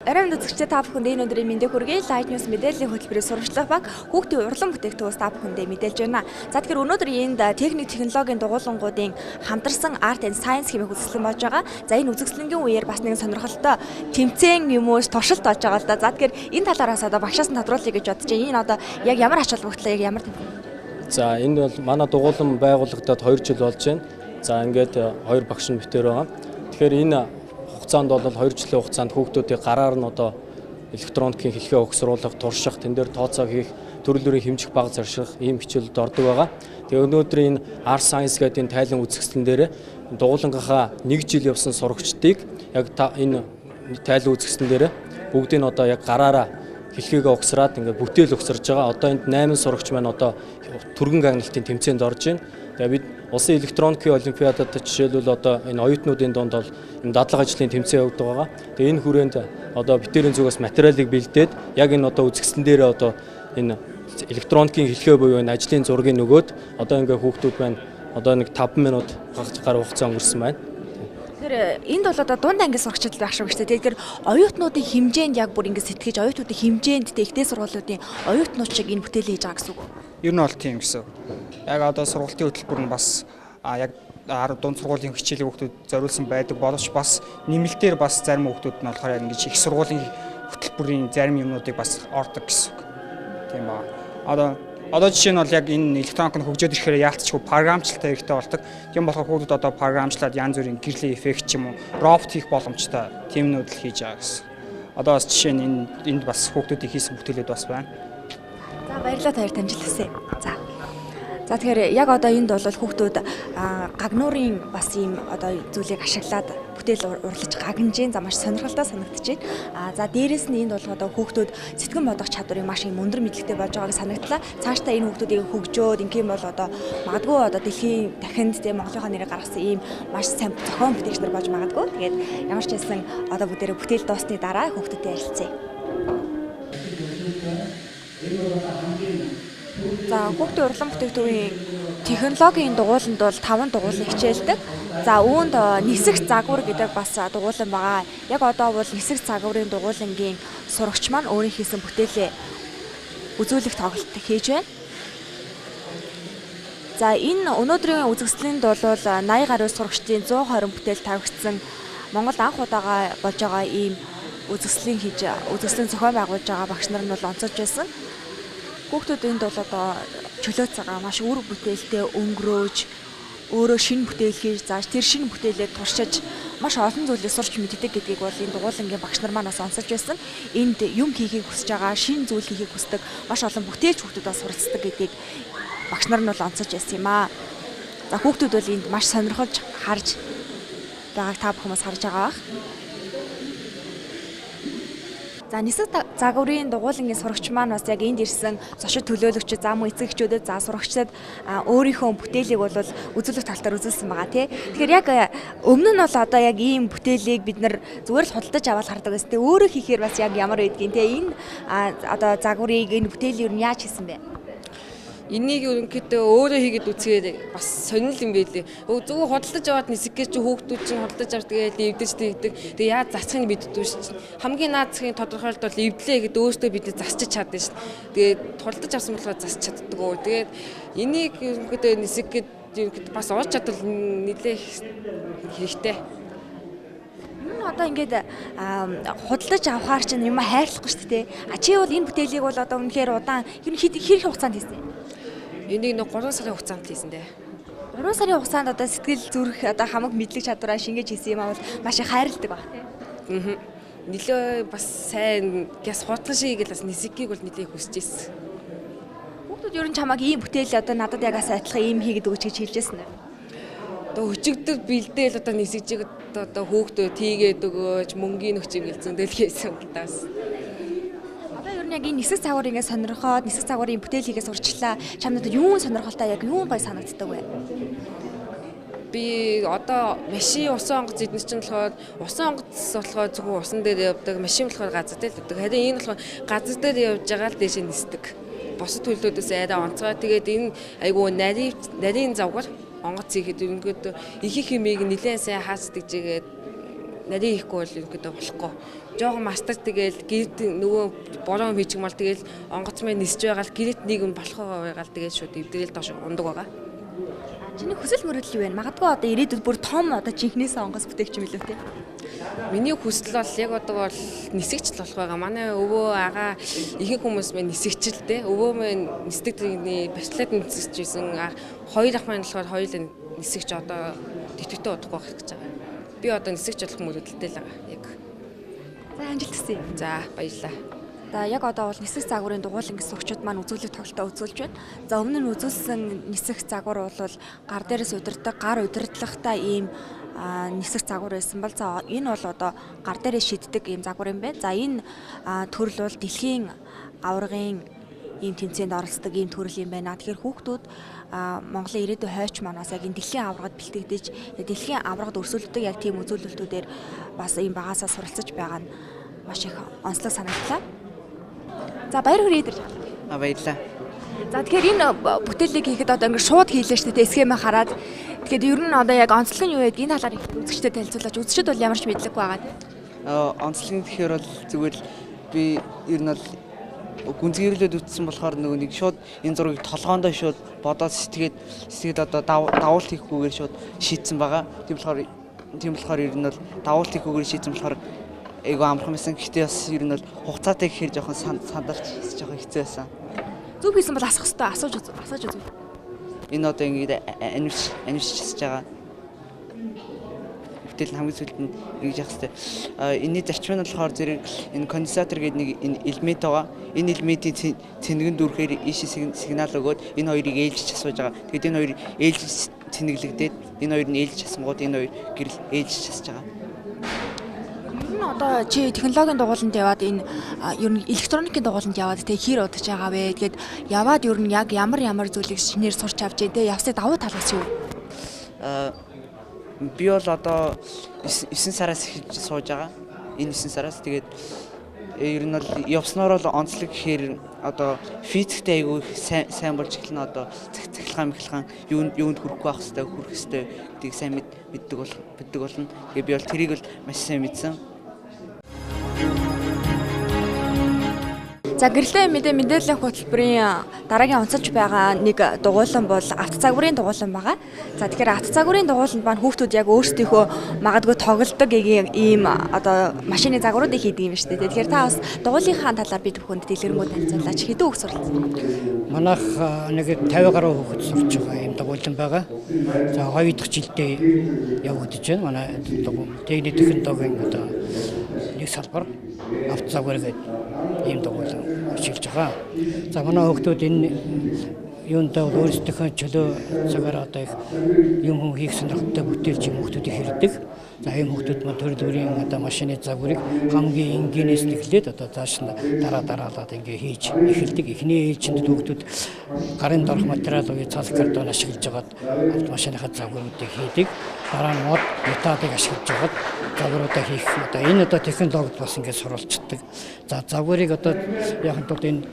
Арайнд үзэгчдээ та бүхэнд энэ өдрийн мэндийг хүргэе. Light News мэдээллийн хөтөлбөрийн сурвалжлах баг хүүхдийн урлан бүтээгдэхүүнс та бүхэндээ мэдээлж байна. За тэгэхээр өнөөдөр энд техник технологийн дугуулангуудын хамтарсан Art and Science хэмээх үзэсгэлэн болж байгаа. За энэ үзэсгэлэнгийн үеэр бас нэгэн сонирхолтой тэмцээн юм уу туршилт болж байгаа л да. За тэгэхээр энэ талаараас одоо багшаас нь тодруулъя гэж бодож байна. Энэ одоо яг ямар ач холбогдол яг ямар тэмцээн? За энэ бол манай дугуулан байгуулагдаад 2 жил болж байна. За ингээд 2 багш нь битээр байгаа. Тэгэхээр энэ хугацаанд бол 2 жилийн хугацаанд хүүхдүүдийн гараар нь одоо электроникийн хэлхээ өгсруулах, турших, тэн дээр тооцоо хийх, төрөлөөрийн хэмжих, баг зарших ийм хичээлд ордог байгаа. Тэгээ өнөөдөр энэ Art Science гэдэг энэ тайлан үзэсгэлэн дээр дугуулангийнхаа 1 жил явсан сурагчдыг яг энэ тайлан үзэсгэлэн дээр бүгдийг нь одоо яг гараараа хэлхээгээ угсраад ингээд бүтээл өгсөрж байгаа. Одоо энд 8 сурагч маань одоо түргэн агналтын тэмцээнд орж байна. Тэгээ бид улсын электроникийн олимпиадад жишээлбэл одоо энэ оюутнуудын донд бол энэ дадлага ажлын тэмцээн явагддаг байгаа. Тэгээ энэ хүрээнд одоо битэрийн зүгээс материалыг бэлдээд яг энэ одоо үзэсгэлэн дээр одоо энэ электроникийн хэлхээ буюу энэ ажлын зургийг нөгөөд одоо ингээд хүүхдүүд маань одоо нэг 5 минут гар хугацаа өнгөрсөн байна. Тэгэхээр энд бол одоо дунд ангийн сурагчид байх шиг шүү дээ. Тэгэхээр оюутнуудын хэмжээнд яг бүр ингэ сэтгэж оюутнуудын хэмжээнд ихтэй сургуулиудын оюутнууд шиг энэ бүтээлээ хийж байгаа гэсэн үг үү? Ер нь бол тийм гэсэн. Яг одоо сургалтын хөтөлбөр нь бас яг дунд сургуулийн хичээлийн хүүхдүүд зориулсан байдаг боловч бас нэмэлтээр бас зарим хүүхдүүд нь болохоор яг ингэж их сургуулийн хөтөлбөрийн зарим юмнуудыг бас ордог гэсэн үг. Тийм ба. Одоо жишээ нь бол яг энэ электроник нь хөгжөөд ирэхээр яалтчгүй програмчлалтай хэрэгтэй болдог. Тийм болохоор хүүхдүүд одоо програмчлаад янз бүрийн гэрлийн эффект ч юм уу робот хийх боломжтой тиймнүүд л хийж байгаа гэсэн. Одоо бас жишээ нь энд бас хүүхдүүдийн хийсэн бүтээлүүд бас байна. За баярлалаа таяр танилцуулъя. За тэгэхээр яг одоо энд бол хүүхдүүд гагнуурын бас ийм одоо зүйлийг ашиглаад бүтээл урлаж гагнжийн за маш сонирхолтой санагдчихээн. За дээрэс нь энд бол одоо хүүхдүүд сэтгэн бодох чадварыг маш им өндөр мэдлэгтэй болж байгааг санагдлаа. Цаашдаа энэ хүүхдүүдийг хөгжөөд ингээм бол одоо магадгүй одоо дэлхийн дахинд тийм Монголынхаа нэрийг гаргасан ийм маш сайн зохион бүтээгч нар болж магадгүй. Тэгээд ямар ч хэлсэн одоо бүгдээрээ бүтээл дуусны дараа хүүхдүүдтэй ярилцъя. За хүүхдийн урлан бүтээгдэхүүний технологийн дугууланд бол 5 дугуулан хичээлдэг. За үүнд нисэх загвар гэдэг бас дугуулан байгаа. Яг одоо бол нисэх загварын дугуулангийн сурагч маань өөрийн хийсэн бүтээлээ үзүүлэх тоглолт хийж байна. За энэ өнөөдрийн үзэсгэлэнд бол 80 гаруй сурагчдын 120 бүтээл тавигдсан Монгол анх удаага болж байгаа ийм үзэсгэлэн зохион байгуулж байгаа багш нар нь бол онцолж байсан. Хүүхдүүд энд бол одоо чөлөө цагаа маш үр бүтээлтэй өнгөрөөж өөрөө шинэ бүтээл хийж зааж тэр шинэ бүтээлээ туршиж маш олон зүйлийг сурч мэддэг гэдгийг бол энэ дугуулангийн багш нар манаас онцолж байсан. Энд юм хийхийг хүсэж байгаа, шинэ зүйл хийхийг хүсдэг маш олон бүтээлч хүүхдүүд бас суралцдаг гэдгийг багш нар нь бол онцолж байсан юм аа. За хүүхдүүд бол энд маш сонирхолж харж байгааг та бүхэн харж байгаа бах. За нисэх загварын дугуулангийн сурагч маань бас яг энд ирсэн зочид төлөөлөгчд зам эцэгчүүдэд за сурагчдад өөрийнхөө бүтээлийг бол үзүүлэх талтаар үзүүлсэн байгаа тий. Тэгэхээр яг өмнө нь бол одоо яг ийм бүтээлийг бид нар зүгээр л худалдаж аваад хардаг гэсэн. Тэ өөрөө хийхээр бас яг ямар байдгийг тий. Энэ одоо загварыг энэ бүтээлийг юу яаж хийсэн бэ? Энийг ерөнхийдөө өөрөө хийгээд үзэхээр бас сонирхол юм байлээ. Зүгээр худалдаж аваад нисгэж чи хүүхдүүд чинь худалдаж аваад тэгээд эвдэж тэгдэг. Тэгээ яаж засахыг мэддэггүй шүү. Хамгийн наад засгийн тодорхойлолт бол эвдлээ гэдэг өөртөө бид засчих чадна шүү. Тэгээд худалдаж авсан болохоор засч чаддаггүй. Тэгээд энийг ерөнхийдөө нисгэхэд ерөнхийдөө бас уур чадвал нэлээх хэрэгтэй. Одоо ингээд худалдаж авахаар чинь юм хайрлахгүй шүү дээ. Чи бол энэ бүтээлийг бол одоо үнэхээр удаан хэрэг хугацаанд хийсэн. Энийг 3 сарын хугацаанд хийсэн дээ. 3 сарын хугацаанд одоо сэтгэл зүрх одоо хамаг мэдлэг чадвараа шингээж хийсэн юм бол маш их хайрладаг баг тийм. Нилээ бас сайн гяс хутган шиг л бас нисгэхийг бол нилээ хүсэж ирсэн. Хүүхдүүд ер нь чамайг ийм бүтээл одоо надад ягаас адилхан ийм хийгээд өгч гэж хэлж байсан юм. Одоо өчигдөр бэлдээл одоо нисгэж одоо хүүхдөө тийгээд өгөөж мөнгөний өчиг гэлзэн дэлгээсэн удаас. Яг энэ нисэх цагвар ингэ сонирхоод нисэх цагварын бүтээл хийгээ сурчлаа. Чамд юу сонирхолтой яг юу гой санагддаг вэ? Би одоо машин усан онгоц эднес чинь болохоор усан онгоц болохоор зөвхөн усан дээр явдаг, машин болохоор газар дээр явдаг. Харин энэ болохоор газар дээр явж байгаа л дээш нисдэг. Босод төлөвлөдөөс арай онцгой. Тэгээд энэ айгүй нарийн завгар онгоц хийхэд ерөнхийдөө их хэмээг нэлээд сайн хаацдаг жигээд нарийн ихгүй бол ерөнхийдөө болохгүй. жоохон мастер тэгэл гэрд нөгөө бороо хийчих мал тэгэл онгоцмын нисэж байгаа л гэрт нэг юм болохоо байгаал тэгэл шууд эвдрээл доош ундаг байгаа. Чиний хүсэл мөрөөдөл юу вэ? Магадгүй одоо ирээдүйд бүр том одоо жинхнээсээ онгоц бүтээгч юм билүү те? Миний хүсэл бол яг одоо бол нисэгч л болох байгаа. Манай өвөө агаа ихэнх хүмүүс мань нисэгч л дээ. Өвөө мань нисдэг тэрний бачлаад нисэж исэн. Хоёр ах маань болохоор хоёулаа нисэгч одоо тэтгэвтэй удахгүй байх гэж байгаа. Би одоо нисэгч болох мөрөөдөлтэй л байгаа. Яг. За амжилт хүсье. За баярлалаа. За яг одоо бол нисэх загварын дугуйлан гэсэн өгчүүд маань үзүүлэг тоглолтоо үзүүлж байна. За өмнө нь үзүүлсэн нисэх загвар бол гар дээрээс удирдаг, гар удирдлагатай ийм нисэх загвар байсан бол за энэ бол одоо гар дээрээ шиддэг ийм загвар юм байна. За энэ төрөл бол дэлхийн аваргын ийм тэмцээнд оролцдог ийм төрөл юм байна. Тэгэхээр хүүхдүүд Монголын ирээдүйн хойч манаас яг энэ дэлхийн аваргад бэлтгэгдэж, дэлхийн аваргад өрсөлддөг яг тийм үзүүлэлтүүдээр бас ийм багасаа суралцж байгаа нь маш их онцлог санагдлаа. За баяр хүрээ идэрч. Баярлалаа. За тэгэхээр энэ бүтээлийг хийхэд одоо ингээд шууд хийлээ шүү дээ схемээ хараад. Тэгэхээр ер нь одоо яг онцлог нь юу вэ? Энэ талаар үзэгчтэй танилцуулаач. Үзэгчд бол ямар ч мэдлэггүй байгаа тийм. Онцлог нь тэгэхээр бол зүгээр би ер нь бол гүнзгийрлээд үтсэн болохоор нөгөө нэг шууд энэ зургийг толгоондоо шууд бодоод сэтгэгээд одоо давуулт хийхгүйгээр шууд шийдсэн байгаа. Тийм болохоор ер нь бол давуулт хийхгүйгээр шийдсэн болохоор эйгөө амархан байсан. Гэхдээ бас ер нь бол хугацаатай гэхээр жоохон сандарч жоохон хэцүү байсан. Зүг хийсэн бол асах хэвээр асууж үзье. Энэ одоо ингэж анивч часж байгаа. Бүтээл хамгийн сүүлд нь ингэж явах хэвээр. Энэний зарчим нь болохоор зэрэг энэ конденсатор гэдэг нэг энэ элемент байгаа. Энэ элементийн цэнэгэн дүүрхээр ийшээ сигнал өгөөд энэ хоёрыг ээлжиж асууж байгаа. Тэгэд энэ хоёр ээлжиж цэнэглэгдээд энэ хоёр нь ээлжиж асангууд энэ хоёр гэрэл ээлжиж асж байгаа. Одоо чи технологийн дугууланд яваад энэ ер нь электроникийн дугууланд яваад тэг хэр удаж байгаа вэ? Тэгээд яваад ер нь яг ямар зүйлийг шинээр сурч авч дээ явсны давуу тал бас юу? Би бол одоо 9 сараас эхэлж сууж байгаа. Энэ 9 сараас тэгээд ер нь бол явснаар бол онцлог гэхээр одоо физиктэй айгүй сайн болж эхэлнэ. Одоо цахилгаан юунд хүрэхгүй байх хэвээр хүрэх хэвээр гэдгийг сайн мэддэг болно. Тэгээд би бол тэрийг бол маш сайн мэдсэн. За гэрлээ мэдээллийн хөтөлбөрийн дараагийн онцолж байгаа нэг дугуйлан бол автозагварын дугуйлан байгаа. За тэгэхээр автозагварын дугуйланд маань хүүхдүүд яг өөрсдийнхөө магадгүй тоглодог ийм одоо машины загваруудыг хийдэг юм шүү дээ. Тэгэхээр та бас дугуйлынхаа талаар бид бүхэнд дэлгэрэнгүй танилцуулаач. Хэдэн хүүхд суралцсан? Манайх нэг 50 гаруй хүүхд сурч байгаа ийм дугуйлан байгаа. За 2 дахь жилдээ явагдаж байна. Манай техник технологийн одоо нэг салбар автозагвар гэдэг ийм дугуйлан ашиглаж байгаа. За манай хүүхдүүд энэ юундаа өөрсдийнхөө чөлөө цагаар одоо их юм хийх сонирхолтой бүтээлч юм хүүхдүүдийг хэрэгдэг. За ийм хүүхдүүд маань төр төрийн одоо машины загварыг хамгийн энгийнээс эхлээд одоо цааш нь дараалаад ингээ хийж эхэлдэг. Эхний ээлжинд хүүхдүүд гарын дорх материал уу цалх картон ашиглаж байгаад автомашиныхаа загваруудыг хийдэг. Дараа нь мод металлыг ашиглаж байгаад загваруудаа хийх одоо энэ одоо технологид бас ингээ суралцдаг. За загварыг одоо яхад бол энэ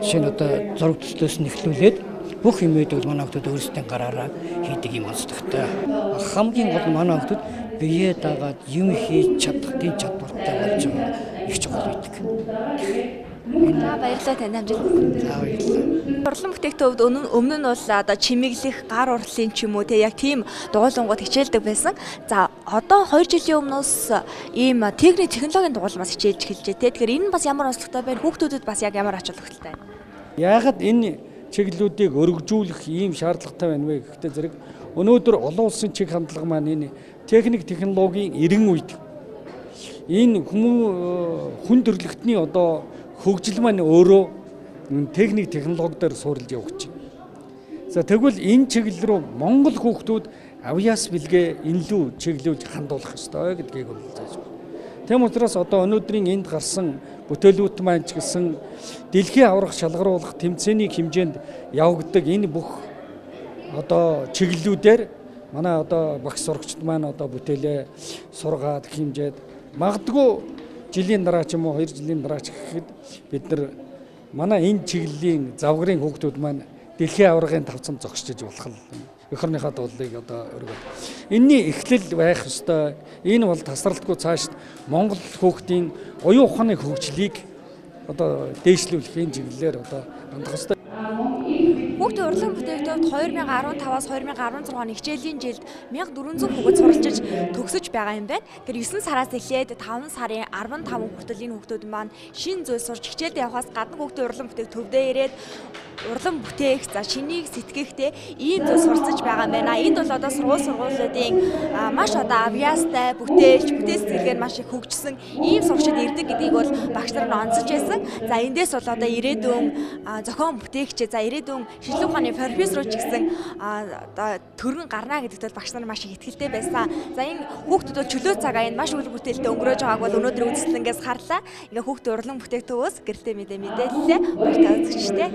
шинэ одоо зураг төслөөс нь эхлүүлээд бүх юмэд манай хүмүүс өөрсдийн гараараа хийдэг юм онцлогтой. Хамгийн гол манай хүмүүс бие дагаад юм хийж чадах тийм чадвартай болж байгаа их чухал байдаг. За баярлалаа танд амжилт. За баярлалаа. Урлан бүтээгдэхүүн хувьд өмнө нь бол одоо чимэглэх, гар урлын ч юм уу те яг тийм дугуйлангууд хичээлдэг байсан. За одоо 2 жилийн өмнөөс ийм техник технологийн дугуйлан бас хичээлж эхэлжээ те. Тэгэхээр энэ бас ямар онцлогтой байна? Хүүхдүүдэд бас яг ямар ач холбогдолтой байна? Яагаад энэ чиглэлүүдийг өргөжүүлэх ийм шаардлагатай байна вэ гэхдээ зэрэг өнөөдөр олон улсын чиг хандлага маань энэ техник технологийн эрен үед энэ хүн төрөлхтний одоо хөгжил маань өөрөө техник технологиор суурилж явж байна. За тэгвэл энэ чиглэл рүү Монгол хүүхдүүд авьяас бэлгээ энлүү чиглүүлж хандуулах ёстой гэдгийг хэлж байна. Тэм учраас одоо өнөөдрийн энд гарсан бүтээлүүд маань ч гэсэн дэлхийн аврах шалгаруулах тэмцээний хэмжээнд явагддаг энэ бүх одоо чиглэлүүдээр манай одоо багш сурагчид маань одоо бүтээлээ сургаад хэмжээд магадгүй жилийн дараа ч юм уу 2 жилийн дараа ч гэхэд бид нар манай энэ чиглэлийн завгарын хүүхдүүд маань дэлхийн аврагын тавцанд зогсчиж болох эх орныхаа дуулыг одоо өргөв. Энэний эхлэл байх ёстой. Энэ бол тасралтгүй цааш Монгол хүүхдийн оюун ухааны хөгжлийг одоо дээшлүүлэх энэ чиглэлээр одоо хандах ёстой. Хүүхдийн урлагийн бүтээгдэхүүнт 2015-аас 2016 оны хичээлийн жилд 1400 хүүхэд суралцж төгсөж байгаа юм байна. Тэр 9 сараас эхлээд 5 сарын 15 хүртэл энэ хүүхдүүд маань шинэ зүйл сурч хичээлдээ явахаас гадна хүүхдийн урлагийн бүтээгдэхүүн төвдөө ирээд урлан бүтээх, за шинийг сэтгэхтэй ийм зүйл суралцж байгаа юм байна. Энд бол одоо сургуулиудын маш одоо авьяастай бүтээлч, бүтээл сэтгэлгээр маш их хөгжсөн ийм сурагчид ирдэг гэдгийг бол багш нар нь онцолж байсан. За эндээс бол одоо ирээдүйн зохион бүтээгч, за ирээдүйн шинжилгээ ухааны профессор ч гэсэн одоо төргөн гарна гэдэгт багш нар маш их итгэлтэй байсан. За энэ хүүхдүүд чөлөө цагаа энэ маш үр бүтээлтэй өнгөрөөж байгааг бол өнөөдөр үзэсгэлэнгээс харлаа. Ингээ хүүхдийн урлан бүтээгдэхүүнээс гэрэлтэй мэдээлэлээ багтааж үзчихтэй.